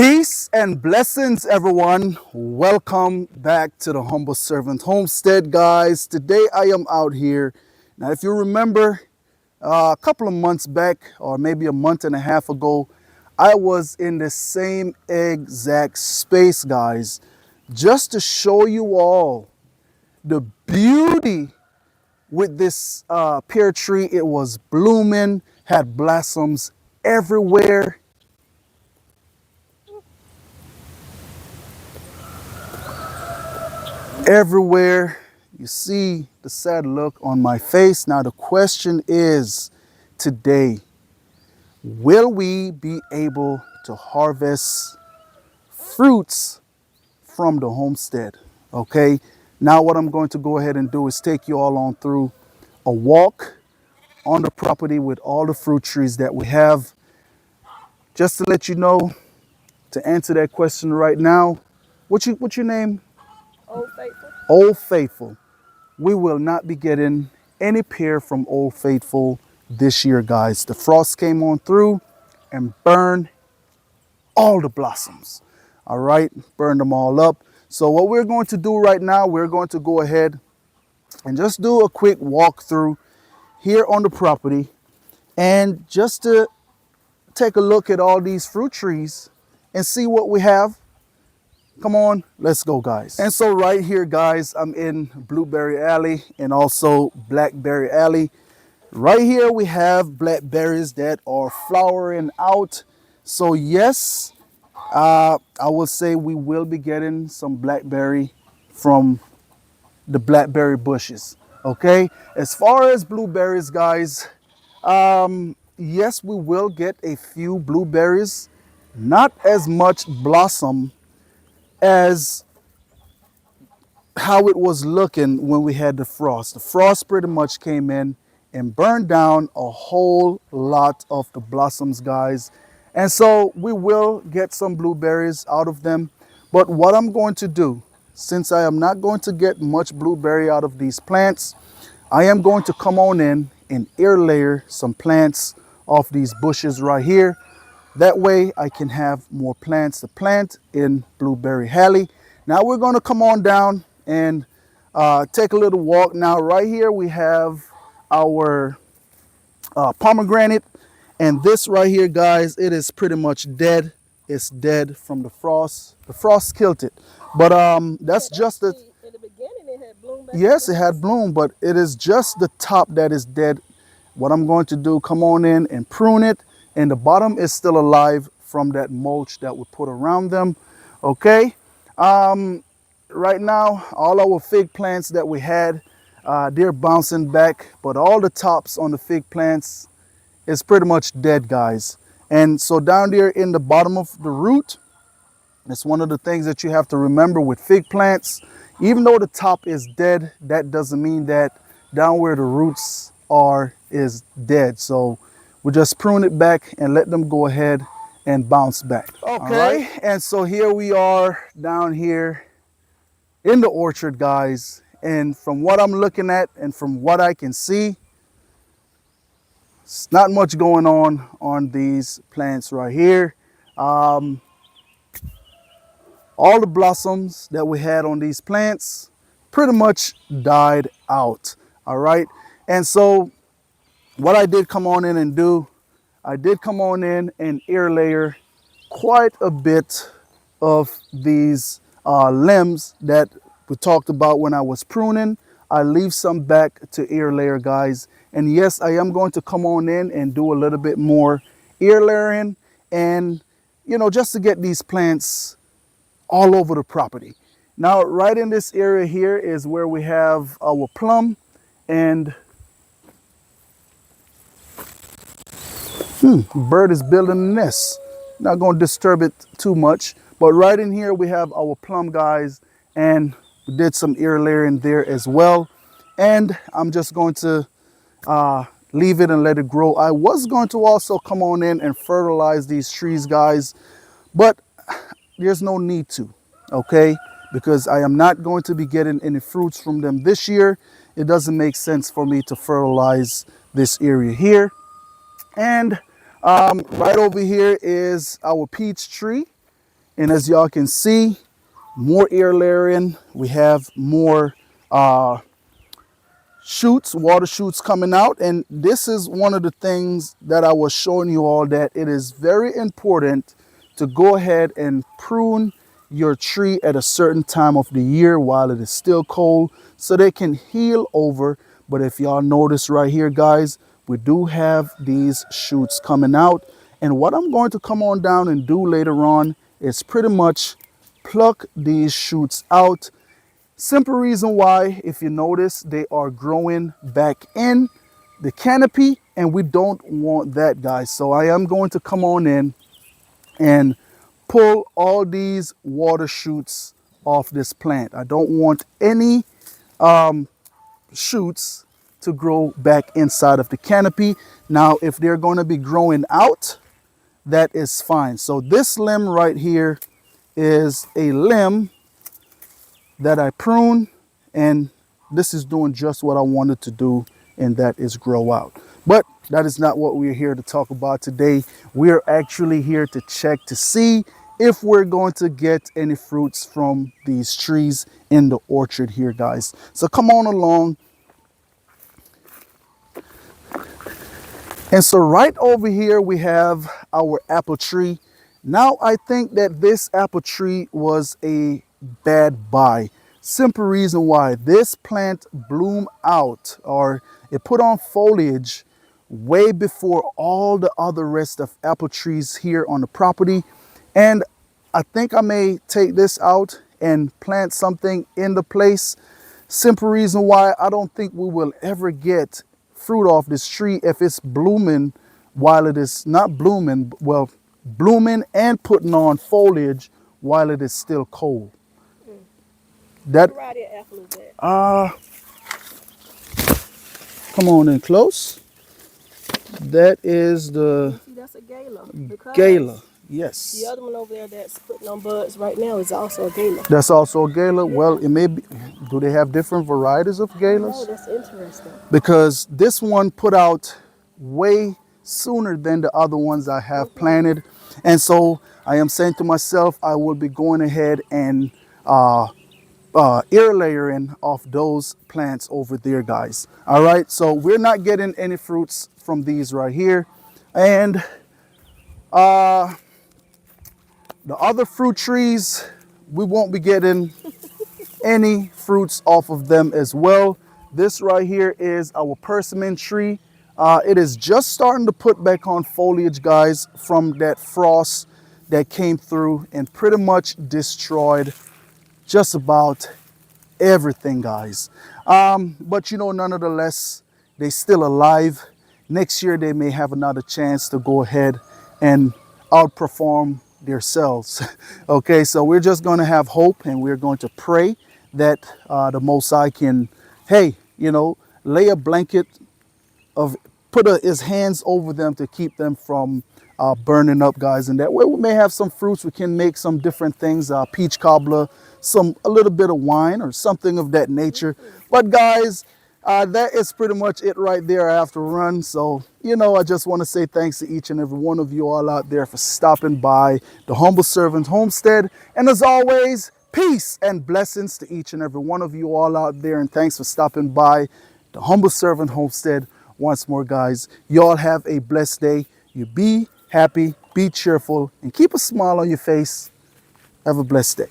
Peace and blessings, everyone. Welcome back to the Humble Servant Homestead, guys. Today I am out here. Now, if you remember, a couple of months back, or maybe a month and a half ago, I was in the same exact space, guys, just to show you all the beauty with this pear tree. It was blooming, had blossoms everywhere. Everywhere. You see the sad look on my face. Now the question is today, will we be able to harvest fruits from the homestead? Okay, now what I'm going to go ahead and do is take you all on through a walk on the property with all the fruit trees that we have. Just to let you know, to answer that question right now, what's your name? Old Faithful. Old Faithful. We will not be getting any pear from Old Faithful this year, guys. The frost came on through and burned all the blossoms. All right, burned them all up. So what we're going to do right now, we're going to go ahead and just do a quick walkthrough here on the property, and just to take a look at all these fruit trees and see what we have. Come on, let's go, guys. And so right here, guys, I'm in Blueberry Alley and also Blackberry Alley. Right here, we have blackberries that are flowering out. So yes, I will say we will be getting some blackberry from the blackberry bushes. Okay, as far as blueberries, guys, yes, we will get a few blueberries, not as much blossom as how it was looking when we had the frost. The frost pretty much came in and burned down a whole lot of the blossoms, guys. And so we will get some blueberries out of them. But what I'm going to do, since I am not going to get much blueberry out of these plants, I am going to come on in and air layer some plants off these bushes right here. That way I can have more plants to plant in Blueberry Alley. Now we're going to come on down and take a little walk. Now right here we have our pomegranate, and this right here, guys, it is pretty much dead. It's dead from the frost. The frost killed it. But that's just the... In the beginning, it had bloomed back. Yes, it had bloom, but it is just the top that is dead. What I'm going to do, come on in and prune it. And the bottom is still alive from that mulch that we put around them. Okay. Right now, all our fig plants that we had, they're bouncing back, but all the tops on the fig plants is pretty much dead, guys. And so down there in the bottom of the root, it's one of the things that you have to remember with fig plants. Even though the top is dead, that doesn't mean that down where the roots are is dead. So we just prune it back and let them go ahead and bounce back. Okay, and so here we are down here in the orchard, guys. And from what I'm looking at and from what I can see, it's not much going on these plants right here. All the blossoms that we had on these plants pretty much died out. All right, and so what I did come on in and do, I did come on in and air layer quite a bit of these limbs that we talked about when I was pruning. I leave some back to air layer, guys. And yes, I am going to come on in and do a little bit more air layering, and you know, just to get these plants all over the property. Now, right in this area here is where we have our plum, and bird is building a nest. Not going to disturb it too much, but right in here we have our plum, guys, and we did some air layering there as well. And I'm just going to leave it and let it grow. I was going to also come on in and fertilize these trees, guys, but there's no need to, okay? Because I am not going to be getting any fruits from them this year. It doesn't make sense for me to fertilize this area here. And right over here is our peach tree. And as y'all can see, more air layering. We have more shoots, water shoots coming out. And this is one of the things that I was showing you all, that it is very important to go ahead and prune your tree at a certain time of the year while it is still cold so they can heal over. But if y'all notice right here, guys, we do have these shoots coming out. And what I'm going to come on down and do later on is pretty much pluck these shoots out. Simple reason why, if you notice, they are growing back in the canopy, and we don't want that, guys. So I am going to come on in and pull all these water shoots off this plant. I don't want any shoots to grow back inside of the canopy. Now, if they're going to be growing out, that is fine. So this limb right here is a limb that I prune, and this is doing just what I wanted to do, and that is grow out. But that is not what we're here to talk about today. We're actually here to check to see if we're going to get any fruits from these trees in the orchard here, guys. So come on along. And so right over here we have our apple tree. Now I think that this apple tree was a bad buy. Simple reason why: this plant bloomed out, or it put on foliage way before all the other rest of apple trees here on the property. And I think I may take this out and plant something in the place. Simple reason why: I don't think we will ever get fruit off this tree if it's blooming while it is not blooming, well, blooming and putting on foliage while it is still cold. That What variety of apple is that? come on in close. That is the See, that's a gala. Because Gala. the Yes. other one over there that's putting on buds right now is also a gala. That's also a Gala. Well, it may be. Do they have different varieties of Oh, Galas? that's interesting. Because this one put out way sooner than the other ones I have planted. And so I am saying to myself, I will be going ahead and air layering off those plants over there, guys. All right, so we're not getting any fruits from these right here. And the other fruit trees, we won't be getting any fruits off of them as well. This right here is our persimmon tree. It is just starting to put back on foliage, guys, from that frost that came through and pretty much destroyed just about everything, guys. But you know, nonetheless, they still alive. Next year they may have another chance to go ahead and outperform themselves. Okay, so we're just going to have hope, and we're going to pray that the Most High can, hey, you know, lay a blanket of, his hands over them to keep them from burning up, guys. And that way we may have some fruits. We can make some different things, peach cobbler, a little bit of wine or something of that nature. But guys, that is pretty much it right there. I have to run. So, you know, I just want to say thanks to each and every one of you all out there for stopping by the Humble Servant Homestead. And as always, peace and blessings to each and every one of you all out there. And thanks for stopping by the Humble Servant Homestead once more, guys. You all have a blessed day. You be happy, be cheerful, and keep a smile on your face. Have a blessed day.